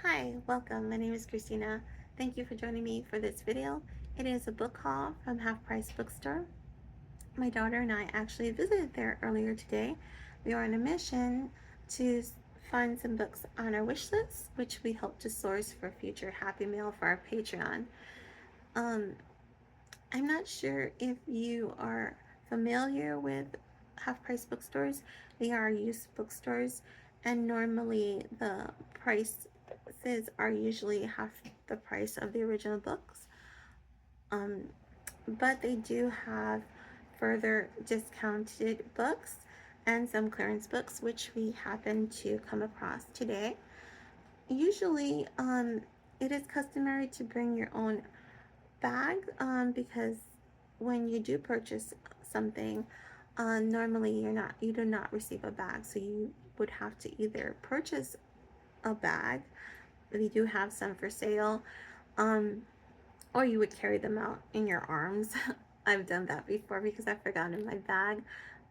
Hi, welcome. My name is Christina. Thank you for joining me for this video. It is a book haul from Half Price Bookstore. My daughter and I actually visited there earlier today. We are on a mission to find some books on our wish list, which we hope to source for future Happy Mail for our Patreon. Um, I'm not sure if you are familiar with Half Price Bookstores. They are used bookstores, and normally the prices are usually half the price of the original books. Um, but they do have further discounted books and some clearance books, which we happen to come across today. Usually, it is customary to bring your own bag because when you do purchase something, normally you do not receive a bag, so you would have to either purchase a bag. We do have some for sale, um, or you would carry them out in your arms. I've done that before because I've forgotten my bag.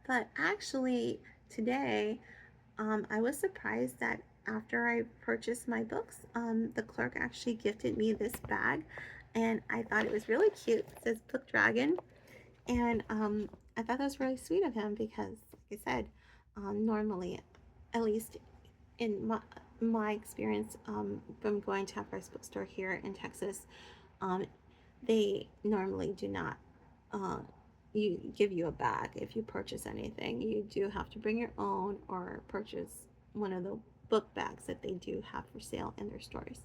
But actually, today, I was surprised that after I purchased my books, the clerk actually gifted me this bag, and I thought it was really cute. It says Book Dragon, and I thought that was really sweet of him because, like I said, normally, at least in my experience from going to Half Price Bookstore here in Texas, um, they normally do not uh, give you a bag if you purchase anything. You do have to bring your own or purchase one of the book bags that they do have for sale in their stores.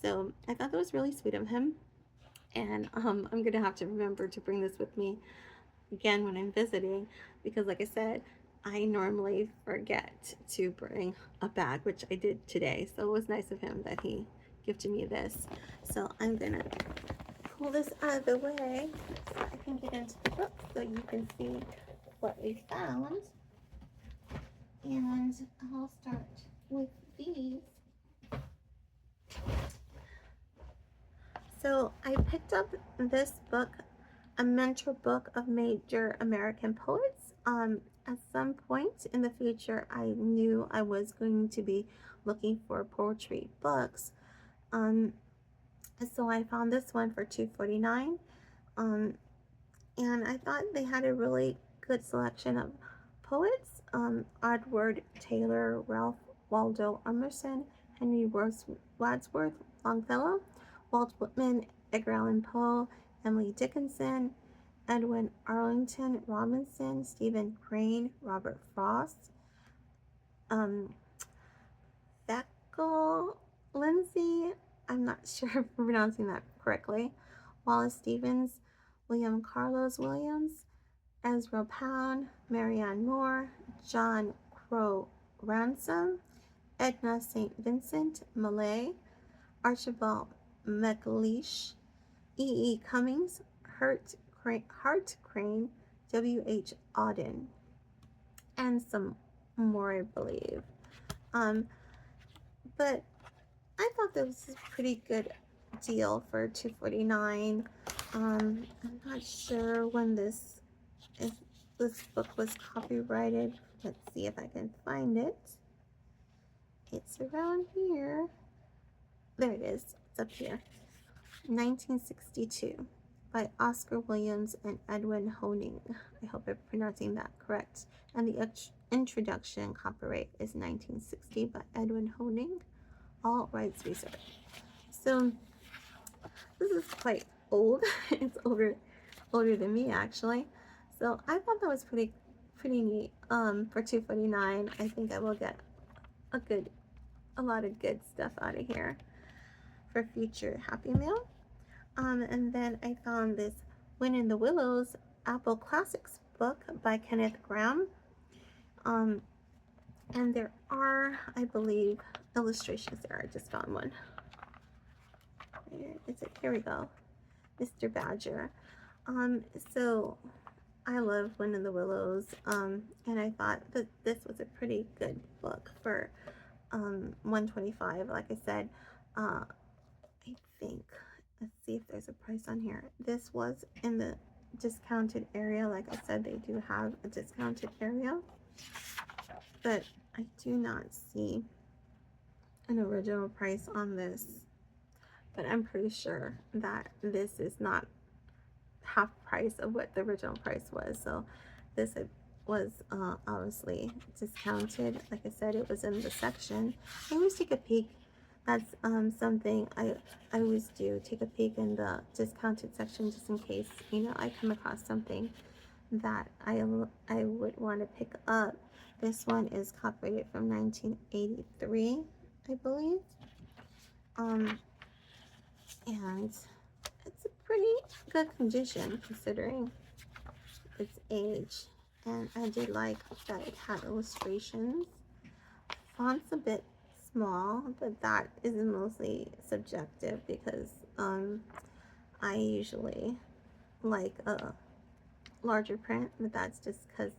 So I thought that was really sweet of him, and I'm gonna have to remember to bring this with me again when I'm visiting because, like I said, I normally forget to bring a bag, which I did today. So it was nice of him that he gifted me this. So I'm gonna pull this out of the way so I can get into the book so you can see what we found. And I'll start with these. So I picked up this book, A Mentor Book of Major American Poets. At some point in the future, I knew I was going to be looking for poetry books. Um, so I found this one for $2.49. And I thought they had a really good selection of poets. Edward Taylor, Ralph Waldo Emerson, Henry Wadsworth Longfellow, Walt Whitman, Edgar Allan Poe, Emily Dickinson, Edwin Arlington Robinson, Stephen Crane, Robert Frost, um, Thackel Lindsay, I'm not sure if I'm pronouncing that correctly, Wallace Stevens, William Carlos Williams, Ezra Pound, Marianne Moore, John Crow Ransom, Edna St. Vincent Millay, Archibald MacLeish, E. Cummings, Hart Crane, W.H. Auden, and some more, I believe. Um, but I thought that was a pretty good deal for $2.49. I'm not sure when this book was copyrighted. Let's see if I can find it. It's around here. There it is. It's up here. 1962 by Oscar Williams and Edwin Honing. I hope I'm pronouncing that correct. And the introduction copyright is 1960 by Edwin Honing. All rights reserved. So this is quite old. It's older than me actually. So I thought that was pretty neat. For $2.49, I think I will get a lot of good stuff out of here for future Happy Meal. And then I found this Wind in the Willows Apple Classics book by Kenneth Grahame. And there are, I believe, illustrations there. I just found one. Where is it? Here we go. Mr. Badger. So I love Wind in the Willows, and I thought that this was a pretty good book for $125. Like I said, I think, let's see if there's a price on here. This was in the discounted area. Like I said, they do have a discounted area, but I do not see an original price on this, but I'm pretty sure that this is not half price of what the original price was. So this was obviously discounted. Like I said, it was in the section. I always take a peek. That's something I always do, take a peek in the discounted section just in case, you know, I come across something that I would want to pick up. This one is copyrighted from 1983, I believe. And it's a pretty good condition considering its age. And I did like that it had illustrations. Font's a bit small, but that is mostly subjective because I usually like a larger print, but that's just because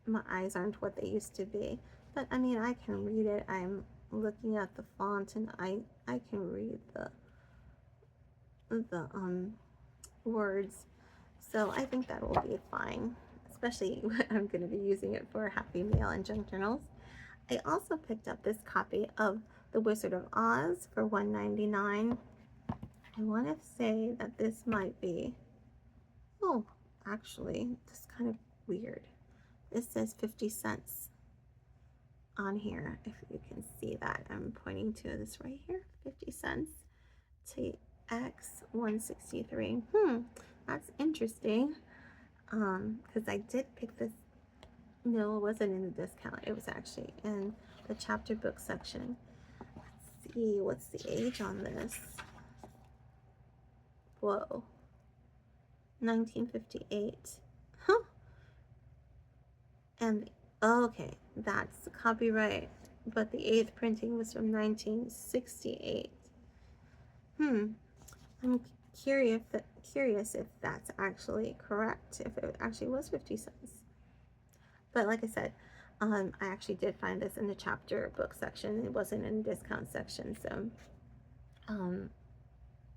my eyes aren't what they used to be. But I mean, I can read it. I'm looking at the font and I can read the words, so I think that will be fine, especially when I'm going to be using it for Happy Meal and junk journals. I also picked up this copy of The Wizard of Oz for $1.99. I want to say that this might be, oh, actually, this is kind of weird. This says 50 cents on here, if you can see that. I'm pointing to this right here, 50 cents. TX163. That's interesting. Because I did pick this. No, it wasn't in the discount. It was actually in the chapter book section. Let's see, what's the age on this? Whoa. 1958. Huh. And, okay, that's the copyright. But the 8th printing was from 1968. I'm curious if that's actually correct, if it actually was 50 cents. But like I said, I actually did find this in the chapter book section. It wasn't in the discount section, so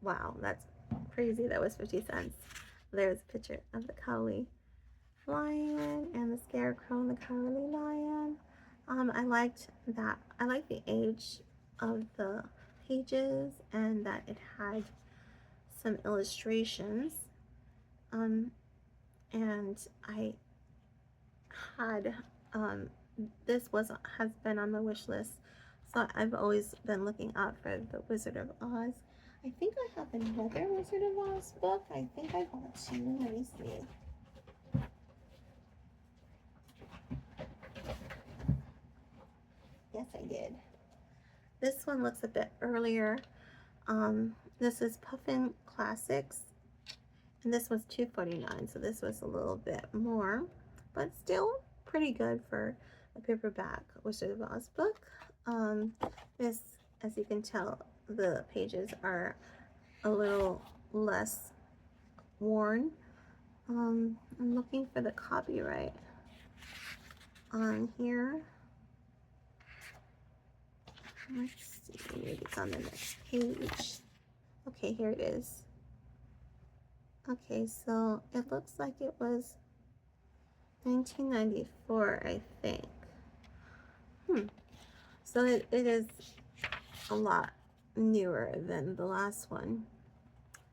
wow, that's crazy. That was 50 cents. There's a picture of the Cowardly Lion and the Scarecrow and the Cowardly Lion. I liked that. I like the age of the pages and that it had some illustrations. And I had this has been on my wish list, so I've always been looking out for The Wizard of Oz. I think I have another Wizard of Oz book. I think I bought two. Let me see. Yes, I did. This one looks a bit earlier. This is Puffin Classics, and this was $2.49, so this was a little bit more, but still pretty good for a paperback Wizard of Oz book. This, as you can tell, the pages are a little less worn. I'm looking for the copyright on here. Let's see, maybe it's on the next page. Okay, here it is. Okay, so it looks like it was 1994, I think. So it is a lot newer than the last one.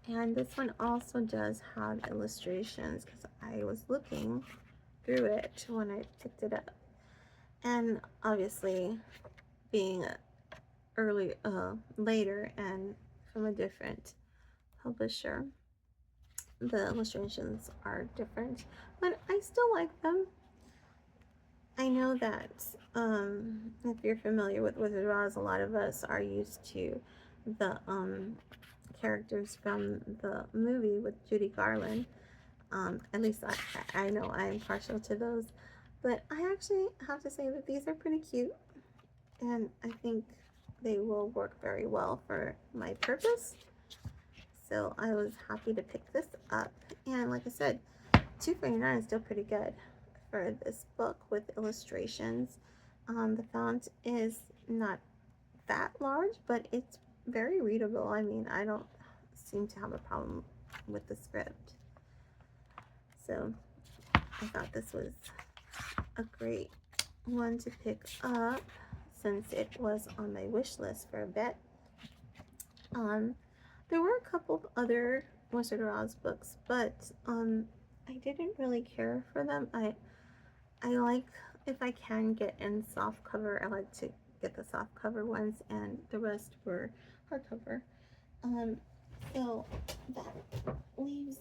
And this one also does have illustrations because I was looking through it when I picked it up. And obviously, being later and from a different publisher, the illustrations are different, but I still like them. I know that if you're familiar with Wizard of Oz, a lot of us are used to the characters from the movie with Judy Garland. At least I know I'm partial to those, but I actually have to say that these are pretty cute, and I think they will work very well for my purpose. So I was happy to pick this up, and like I said, $2.49 is still pretty good for this book with illustrations. The font is not that large, but it's very readable. I mean, I don't seem to have a problem with the script. So I thought this was a great one to pick up. since it was on my wish list for a bit. There were a couple of other Wizard of Oz books, but I didn't really care for them. I like, if I can get in soft cover, I like to get the soft cover ones, and the rest were hardcover. So that leaves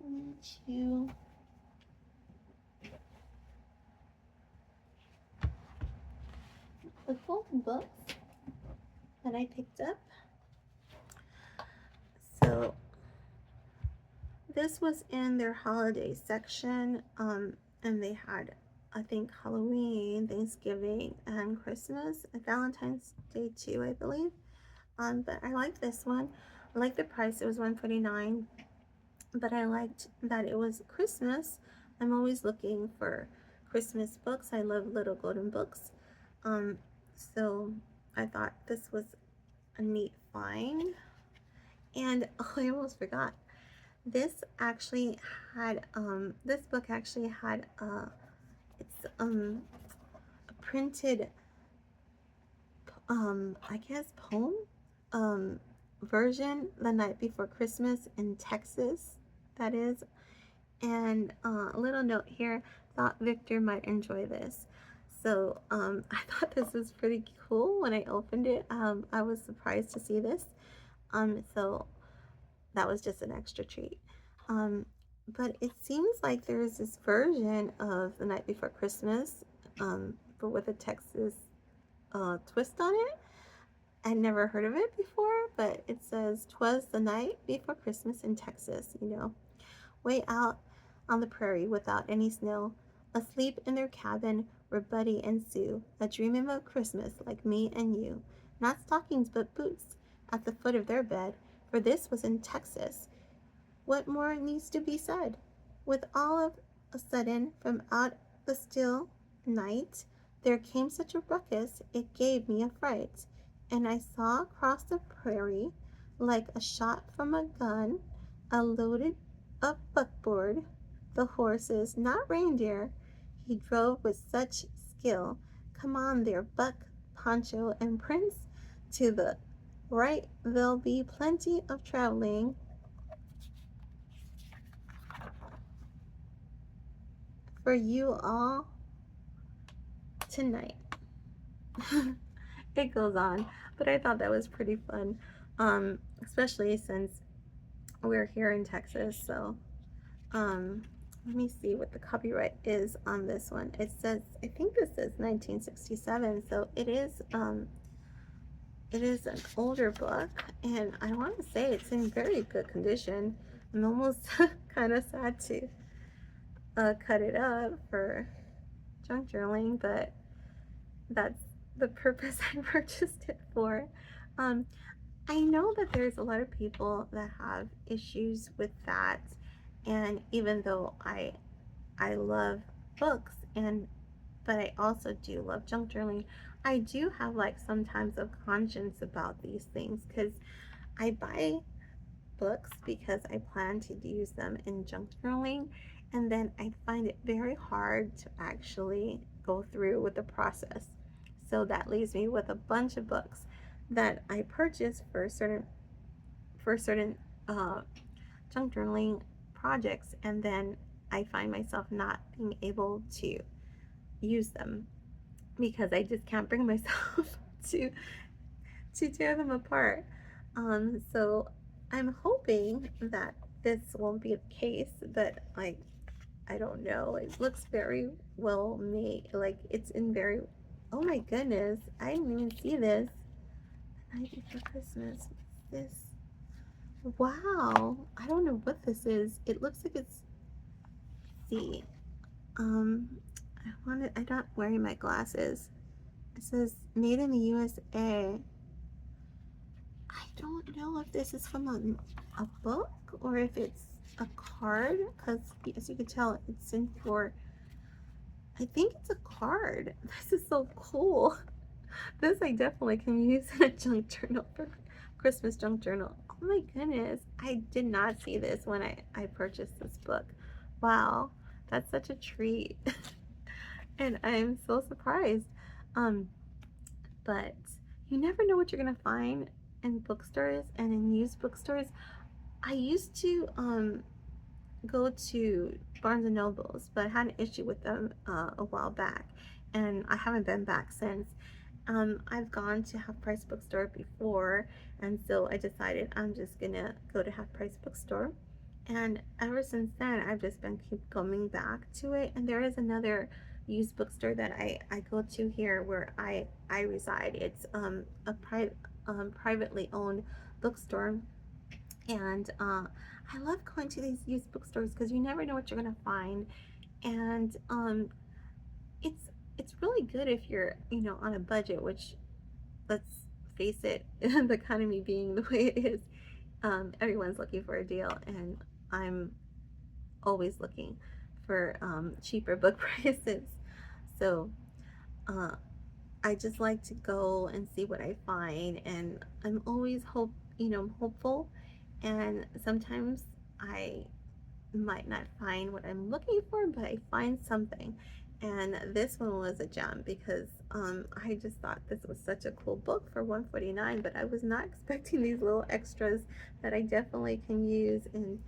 me to the golden books that I picked up. So this was in their holiday section, and they had, I think, Halloween, Thanksgiving, and Christmas, and Valentine's Day too, I believe. But I like this one. I like the price. It was $149, but I liked that it was Christmas. I'm always looking for Christmas books. I love little golden books. So I thought this was a neat find. And oh, I almost forgot. This actually had this book actually had it's a printed I guess poem version, The Night Before Christmas in Texas, that is. And a little note here, thought Victor might enjoy this. So I thought this was pretty cool when I opened it. I was surprised to see this. So that was just an extra treat. But it seems like there's this version of The Night Before Christmas, but with a Texas twist on it. I'd never heard of it before, but it says, "'Twas the night before Christmas in Texas, you know, way out on the prairie without any snow. Asleep in their cabin were Buddy and Sue, a dreaming about Christmas like me and you. Not stockings but boots at the foot of their bed, for this was in Texas. What more needs to be said? With all of a sudden, from out the still night, there came such a ruckus, it gave me a fright, and I saw across the prairie, like a shot from a gun, a loaded up buckboard, the horses, not reindeer, he drove with such skill. Come on there, Buck, Pancho, and Prince, to the right there'll be plenty of traveling for you all tonight." It goes on, but I thought that was pretty fun, especially since we're here in Texas. So let me see what the copyright is on this one. It says, I think this says 1967, so it is an older book, and I want to say it's in very good condition. I'm almost kind of sad to cut it up for junk journaling, but that's the purpose I purchased it for. I know that there's a lot of people that have issues with that, and even though I love books, but I also do love junk journaling, I do have like sometimes of conscience about these things, because I buy books because I plan to use them in junk journaling, and then I find it very hard to actually go through with the process. So that leaves me with a bunch of books that I purchased for certain junk journaling projects, and then I find myself not being able to use them because I just can't bring myself to tear them apart. So I'm hoping that this won't be the case, but I don't know. It looks very well made. Like it's in very, oh my goodness, I didn't even see this. The Night Before Christmas. What's this? Wow, I don't know what this is. It looks like it's, let's see. I'm not wearing my glasses. It says made in the USA. I don't know if this is from a book or if it's a card, because as you can tell, it's in for, I think it's a card. This is so cool. This I definitely can use in a junk journal, for Christmas junk journal. Oh my goodness, I did not see this when I purchased this book. Wow, that's such a treat. And I'm so surprised. Um, but you never know what you're gonna find in bookstores and in used bookstores. I used to go to Barnes and Nobles, but I had an issue with them a while back, and I haven't been back since. I've gone to Half Price Bookstore before, and so I decided I'm just gonna go to Half Price Bookstore. And ever since then, I've just been keep coming back to it. And there is another used bookstore that I go to here where I reside. It's a privately owned bookstore, and I love going to these used bookstores because you never know what you're gonna find. And it's it's really good if you're on a budget, which, let's face it, the economy being the way it is, everyone's looking for a deal, and I'm always looking for cheaper book prices. So uh, I just like to go and see what I find, and I'm always hopeful, and sometimes I might not find what I'm looking for, but I find something. And this one was a gem because I just thought this was such a cool book for $149, but I was not expecting these little extras that I definitely can use in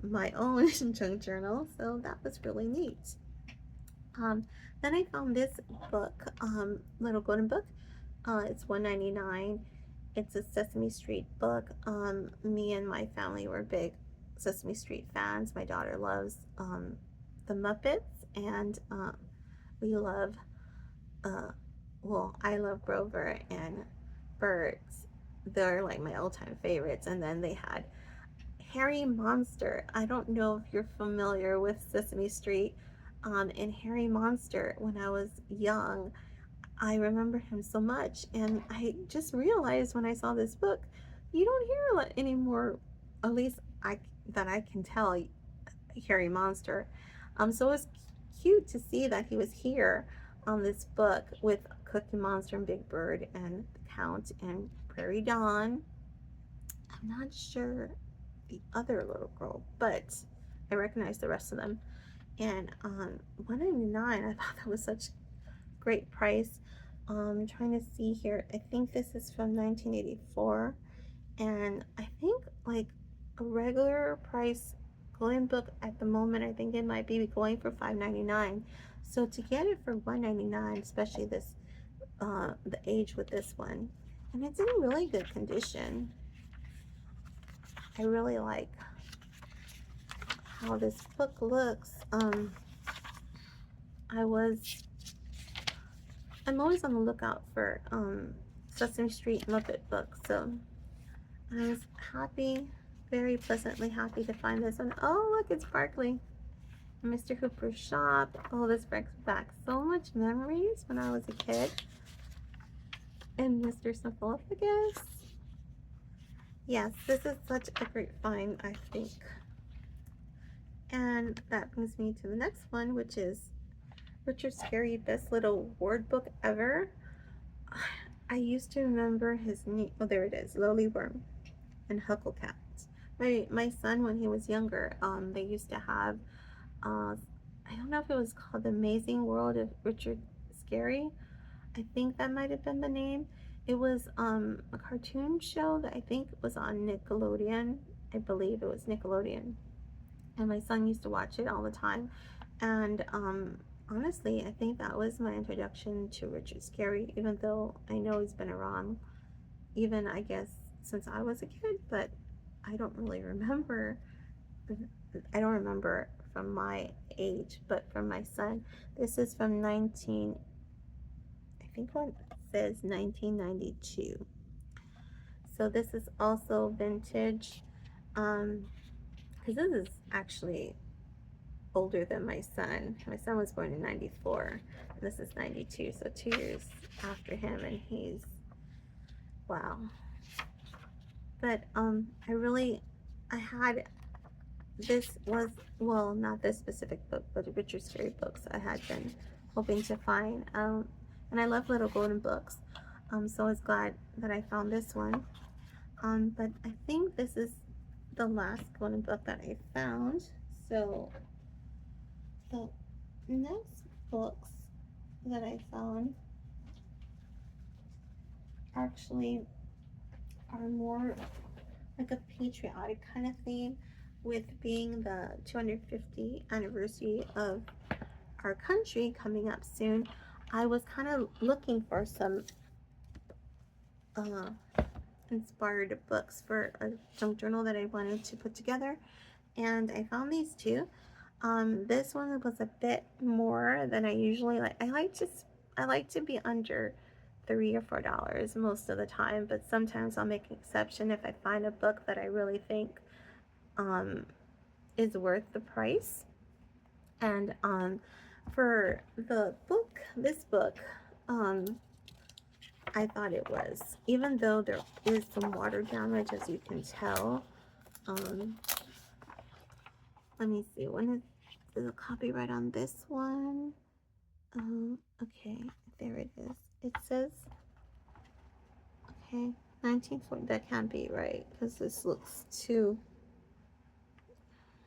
my own junk journal. So that was really neat. Um, then I found this book, Little Golden Book. It's $1.99. It's a Sesame Street book. Me and my family were big Sesame Street fans. My daughter loves the Muppets, and we love, uh, well, I love Grover and Bert. They're like my all-time favorites. And then they had Harry Monster. I don't know if you're familiar with Sesame Street. And Harry Monster, when I was young, I remember him so much, and I just realized when I saw this book, you don't hear anymore, at least I that I can tell, Harry Monster. So it was cute to see that he was here on this book with Cookie Monster and Big Bird and the Count and Prairie Dawn. I'm not sure the other little girl, but I recognize the rest of them. And 199, I thought that was such great price. Trying to see here. I think this is from 1984, and I think like a regular price Golden Book at the moment, I think it might be going for $5.99. So to get it for $1.99, especially this the age with this one, and it's in really good condition. I really like how this book looks. I was I'm always on the lookout for Sesame Street Muppet books, so I was happy, very pleasantly happy to find this one. Oh, look, it's sparkly. Mr. Hooper's Shop. Oh, this brings back so much memories when I was a kid. And Mr. Snuffleupagus. Yes, this is such a great find, I think. And that brings me to the next one, which is Richard Scarry, Best Little Word Book Ever. I used to remember his name. Oh, there it is. Lowly Worm and Hucklecat. My son, when he was younger, they used to have, I don't know if it was called The Amazing World of Richard Scarry. I think that might have been the name. It was a cartoon show that I think was on Nickelodeon. I believe it was Nickelodeon. And my son used to watch it all the time. And honestly, I think that was my introduction to Richard Scarry, even though I know he's been around, even I guess since I was a kid, but I don't really remember. I don't remember from my age, but from my son. This is from 19, I think what it says 1992. So this is also vintage. Because this is actually older than my son. My son was born in 94. And this is 92, so 2 years after him, and he's, wow. But I had, this was, well, not this specific book, but the Richard Scarry books I had been hoping to find. And I love Little Golden Books. So I was glad that I found this one. But I think this is the last Golden Book that I found. So the next books that I found actually are more like a patriotic kind of theme, with being the 250th anniversary of our country coming up soon. I was kind of looking for some uh, inspired books for a junk journal that I wanted to put together, and I found these two. This one was a bit more than I usually like. I like to be under $3 or $4 most of the time, but sometimes I'll make an exception if I find a book that I really think um, is worth the price. And for the book, this book, um, I thought it was, even though there is some water damage, as you can tell. Um, let me see, when is the copyright on this one? Okay, there it is. It says, okay, 1940. That can't be right because this looks too.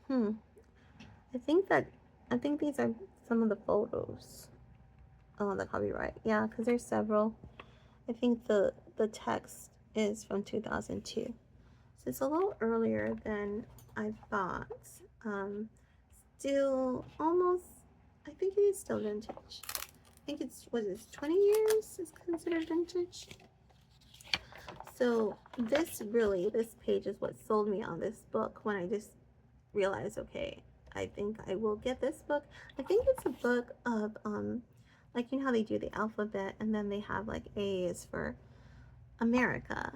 I think that I think these are some of the photos. Oh, the copyright. Yeah, because there's several. I think the text is from 2002. So it's a little earlier than I thought. Um, Still almost, I think it is still vintage. I think it's, what is 20 years is considered vintage. So this page is what sold me on this book, when I just realized, okay, I think I will get this book. I think it's a book of, like, you know how they do the alphabet, and then they have like A is for America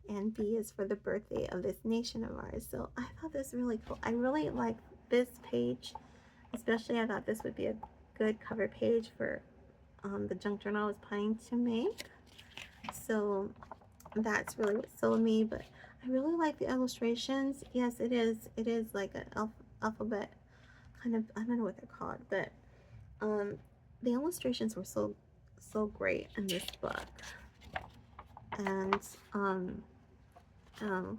and B is for the birthday of this nation of ours. So I thought this really cool. I really like this page, especially I thought this would be a good cover page for the junk journal I was planning to make. So that's really what sold me. But I really like the illustrations. Yes, it is like an alphabet kind of, I don't know what they're called, but um the illustrations were so great in this book. And oh,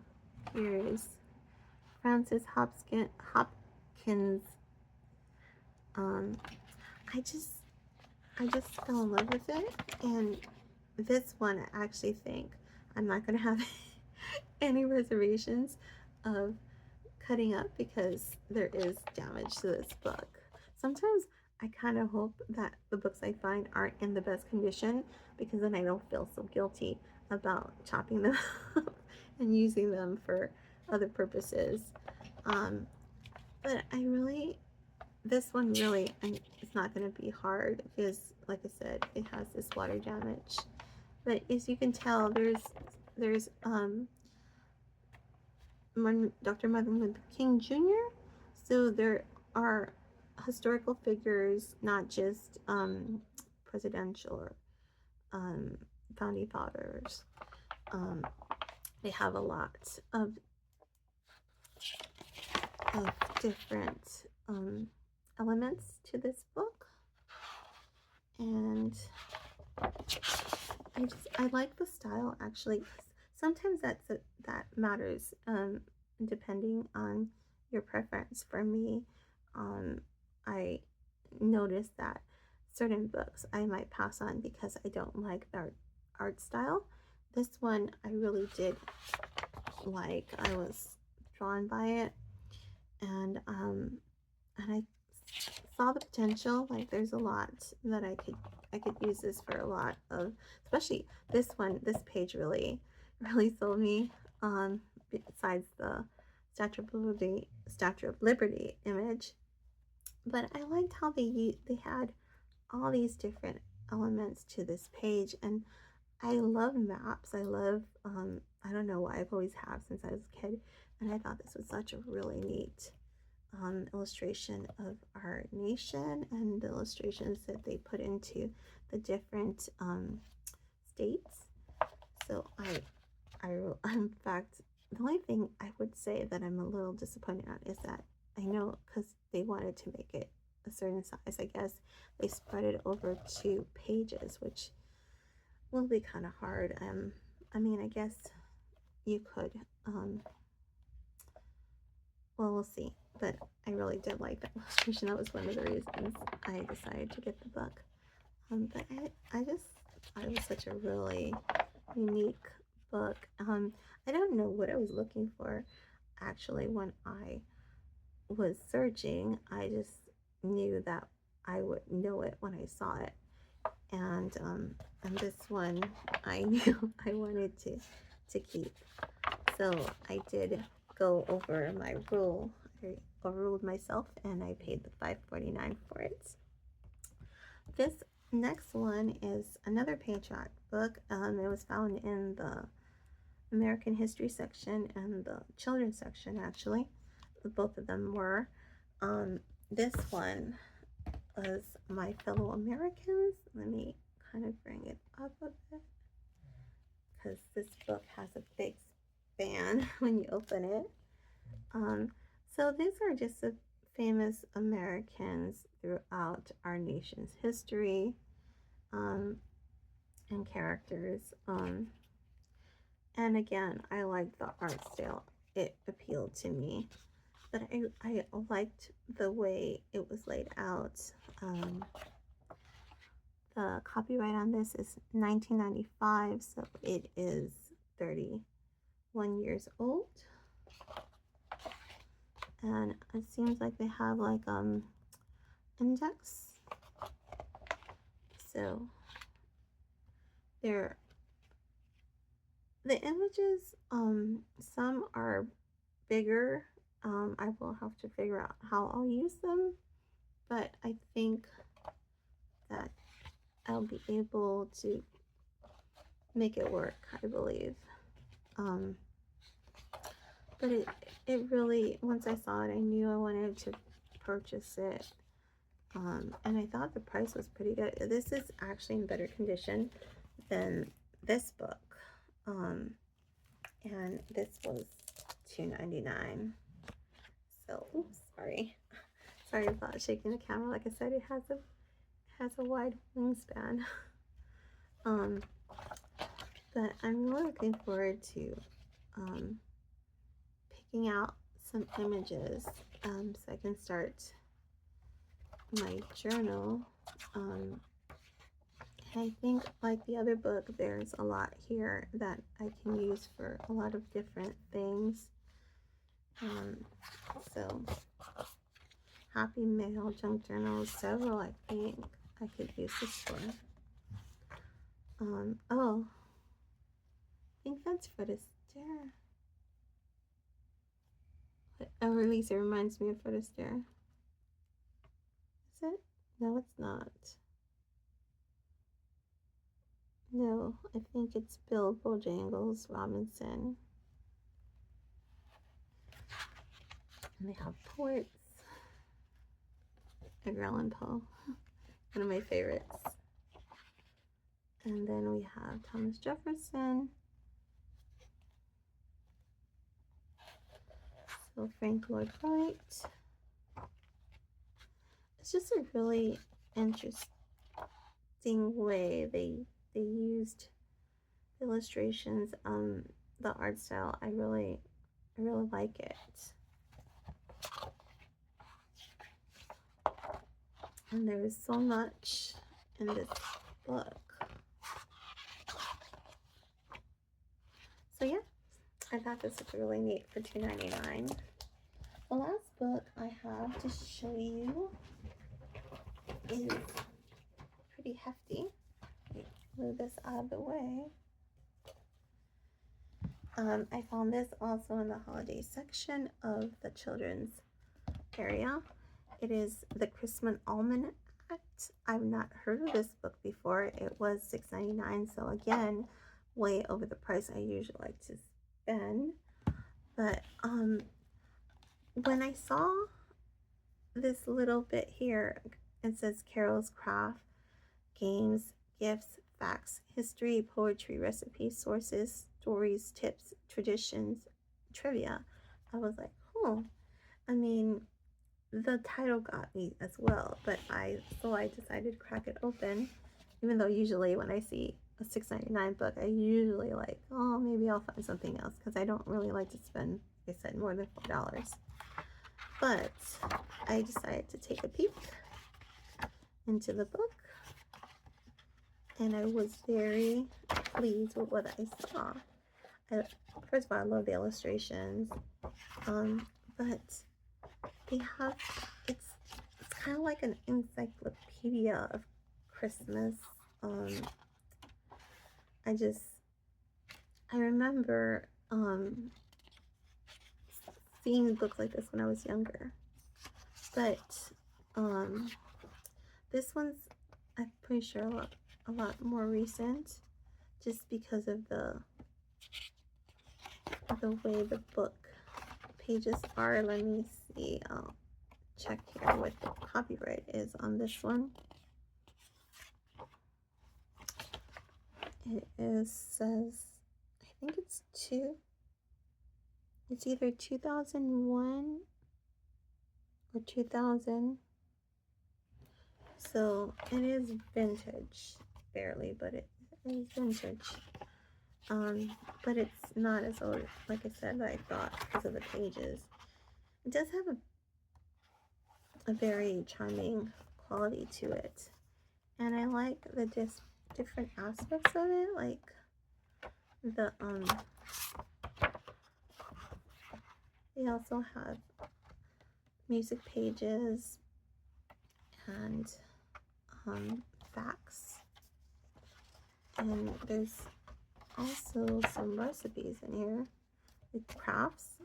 here is Francis Hopkins. um I just fell in love with it. And this one, I actually think I'm not gonna have any reservations of cutting up, because there is damage to this book. Sometimes I kind of hope that the books I find aren't in the best condition, because then I don't feel so guilty about chopping them up and using them for other purposes. Um, but this one really, it's not going to be hard, because, like I said, it has this water damage. But as you can tell, there's Dr. Martin Luther King Jr. So there are historical figures, not just presidential or founding fathers. Um, they have a lot of different elements to this book, and I like the style, actually. Sometimes that matters, depending on your preference. For me, I noticed that certain books I might pass on because I don't like their art style. This one I really did like. I was drawn by it, and I saw the potential. Like, there's a lot that I could use this for, a lot of, especially this one. This page really sold me. Besides the Statue of Liberty image, but I liked how they had all these different elements to this page. And I love maps. I don't know why, I've always have since I was a kid, and I thought this was such a really neat illustration of our nation, and the illustrations that they put into the different states. So in fact, the only thing I would say that I'm a little disappointed at is that, I know, because they wanted to make it a certain size, I guess they spread it over 2 pages, which will be kind of hard. I mean, I guess you could, well, we'll see. but I really did like that illustration. That was one of the reasons I decided to get the book. But I just thought it was such a really unique book. I don't know what I was looking for actually when I was searching. I just knew that I would know it when I saw it. And this one I knew I wanted to keep. So I did go over my rule. I overruled myself and I paid the $5.49 for it. This next one is another patriotic book. It was found in the American history section and the children's section, actually. Both of them were. This one was My Fellow Americans. Let me kind of bring it up a bit because this book has a big span when you open it. So these are just the famous Americans throughout our nation's history, and characters. And again, I liked the art style. It appealed to me. But I liked the way it was laid out. The copyright on this is 1995, so it is 31 years old. And it seems like they have like index. So the images, some are bigger. I will have to figure out how I'll use them, but I think that I'll be able to make it work, I believe. But it really, once I saw it, I knew I wanted to purchase it. And I thought the price was pretty good. This is actually in better condition than this book. And this was $2.99. So, oops, sorry about shaking the camera. Like I said, it has a wide wingspan. But I'm really looking forward to picking out some images so I can start my journal. And I think, like the other book, there's a lot here that I can use for a lot of different things. So Happy Mail, junk journals, several I think I could use this for. Oh, I think that's Fred Astaire. Oh, at least it reminds me of Fred Astaire. Is it? No, it's not. No, I think it's Bill Bojangles Robinson. And they have poets. Edgar Allan Poe, one of my favorites. And then we have Thomas Jefferson. So Frank Lloyd Wright. It's just a really interesting way they used illustrations. The art style, I really like it. And there is so much in this book. So yeah, I thought this was really neat for $2.99. The last book I have to show you is pretty hefty. Move this out of the way. I found this also in the holiday section of the children's area. It is the Christmas Almanac. I've not heard of this book before. It was $6.99, so again, way over the price I usually like to spend. But when I saw this little bit here, it says Carol's Craft, games, gifts, facts, history, poetry, recipes, sources, stories, tips, traditions, trivia. I was like, oh, I mean, the title got me as well, but I decided to crack it open, even though usually when I see a $6.99 book, I usually like, oh, maybe I'll find something else, because I don't really like to spend, like I said, more than $4. But I decided to take a peek into the book, and I was very pleased with what I saw. First of all, I love the illustrations, but they have, it's kind of like an encyclopedia of Christmas. I remember seeing books like this when I was younger, but this one's, I'm pretty sure, a lot more recent, just because of the way the book pages are. Let me see. I'll check here what the copyright is on this one. It says, I think it's either 2001 or 2000. So it is vintage, barely, but it is vintage. But it's not as old, like I said, I thought, because of the pages. It does have a very charming quality to it, and I like the different aspects of it, like the they also have music pages and facts, and there's also some recipes in here, with crafts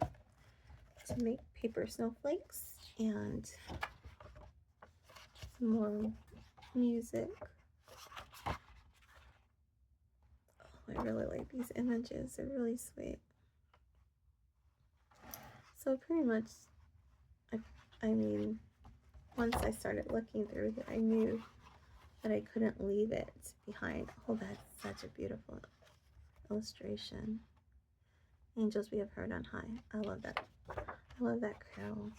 to make paper snowflakes, and some more music. Oh, I really like these images, they're really sweet. So pretty much, I mean, once I started looking through here, I knew that I couldn't leave it behind. Oh, that's such a beautiful illustration. Angels we have heard on high. I love that. I love that carol.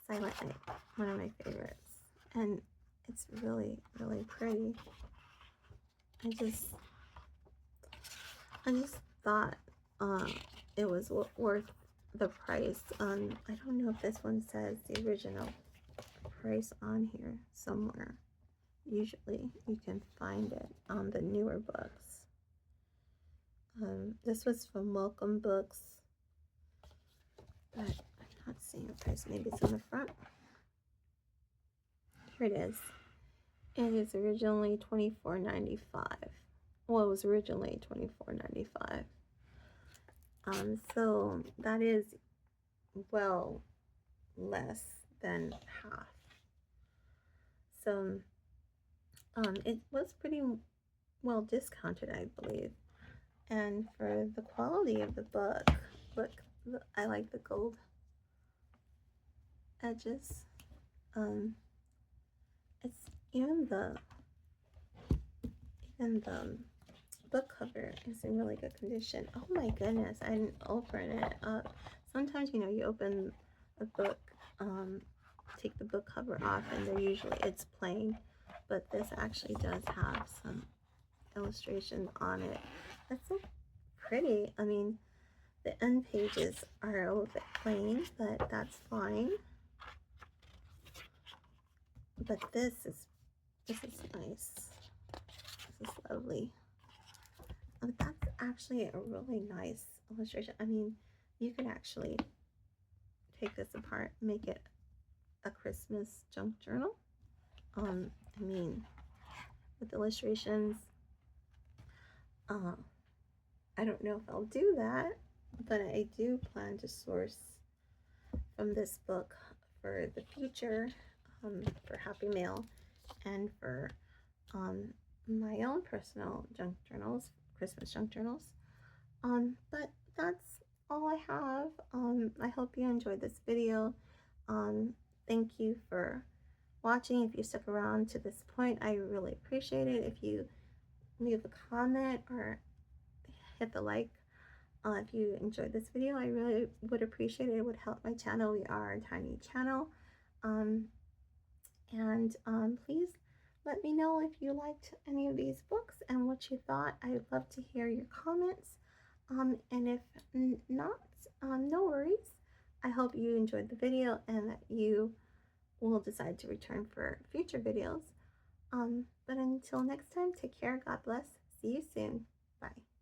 Silent Night, one of my favorites. And it's really, really pretty. I just thought it was worth the price. I don't know if this one says the original price on here somewhere. Usually you can find it on the newer books. This was from Welcome Books, but I'm not seeing a price. Maybe it's on the front. Here it is. It is originally $24.95. Well, it was originally $24.95. So that is well less than half. So it was pretty well discounted, I believe. And for the quality of the book, look, I like the gold edges. It's even the book cover is in really good condition. Oh my goodness, I didn't open it up. Sometimes, you know, you open a book, take the book cover off, and it's plain, but this actually does have some illustration on it. That's so pretty. I mean, the end pages are a little bit plain, but that's fine. But this is nice. This is lovely. That's actually a really nice illustration. I mean, you could actually take this apart, make it a Christmas junk journal. I mean, with illustrations. I don't know if I'll do that, but I do plan to source from this book for the future, for Happy Mail, and for my own personal junk journals, Christmas junk journals. But that's all I have. I hope you enjoyed this video. Thank you for watching. If you stuck around to this point, I really appreciate it. If you leave a comment or hit the like, if you enjoyed this video, I really would appreciate it. It would help my channel. We are a tiny channel. Please let me know if you liked any of these books and what you thought. I'd love to hear your comments. And if not, no worries. I hope you enjoyed the video and that you will decide to return for future videos. But until next time, take care. God bless. See you soon. Bye.